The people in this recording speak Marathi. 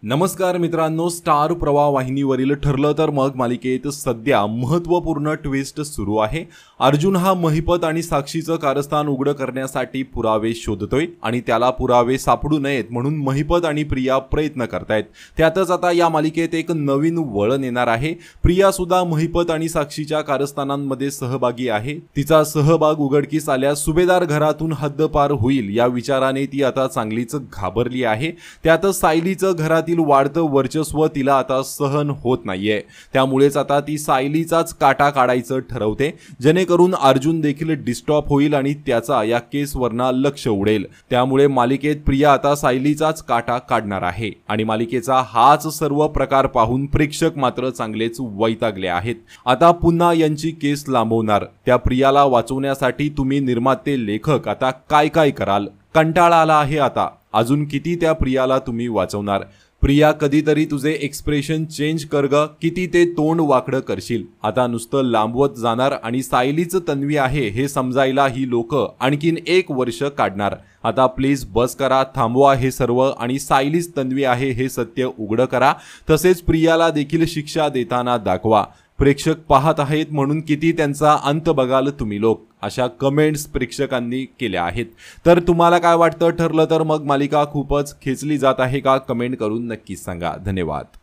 नमस्कार मित्रांनो, स्टार प्रवाह वाहिनीवरील ठरलं तर मग मालिकेत सध्या महत्त्वपूर्ण ट्विस्ट सुरू आहे। अर्जुन हा महिपत आणि साक्षीचं कारस्थान उघड करण्यासाठी पुरावे शोधतोय आणि त्याला पुरावे सापडू नयेत म्हणून महिपत आणि प्रिया प्रयत्न करतायत। त्यातच आता या मालिकेत एक नवीन वळण येणार आहे। प्रिया सुद्धा महिपत आणि साक्षीच्या कारस्थानांमध्ये सहभागी आहे। तिचा सहभाग उघडकीस आल्यास सुभेदार घरातून हद्दपार होईल या विचाराने ती आता चांगलीच घाबरली आहे। त्यातच सायलीचं घरातील वाढतं वर्चस्व तिला आता सहन होत नाहीये। त्यामुळेच आता ती सायलीचाच काटा काढायचं ठरवते, जेणेकरून अर्जुन देखील डिस्टर्ब होईल आणि त्याचा या केसवरना लक्ष उडेल। त्यामुळे मालिकेत प्रिया आता सायलीचाच काटा काढणार आहे आणि मालिकेचा हाच सर्व प्रकार पाहून प्रेक्षक मात्र चांगलेच वैतागले आहेत। आता पुन्हा यांची केस लांबवणार। त्या प्रियाला वाचवण्यासाठी तुम्ही निर्माते लेखक आता काय काय कराल? कंटाळा आला आहे आता। अजून किती त्या प्रियाला तुम्ही वाचवणार? प्रिया, कधीतरी तुझे एक्सप्रेशन चेंज कर ग, किती ते तोंड वाकडं करशील? आता नुसतं लांबवत जाणार आणि सायलीचं तन्वी आहे हे समजायला ही लोक आणखीन 1 वर्ष काढणार। आता प्लीज बस करा, थांबवा हे सर्व आणि सायलीच तन्वी आहे हे सत्य उघड करा। तसेच प्रियाला देखील शिक्षा देताना दाखवा। प्रेक्षक पाहत आहेत म्हणून किती त्यांचा अंत बघाल तुम्ही लोक, अशा कमेंट्स प्रेक्षकांनी केल्या आहेत। तर तुम्हाला काय वाटतं? ठरलं तर मग मालिका खूपच खेचली जात आहे का? कमेंट करून नक्कीच सांगा। धन्यवाद।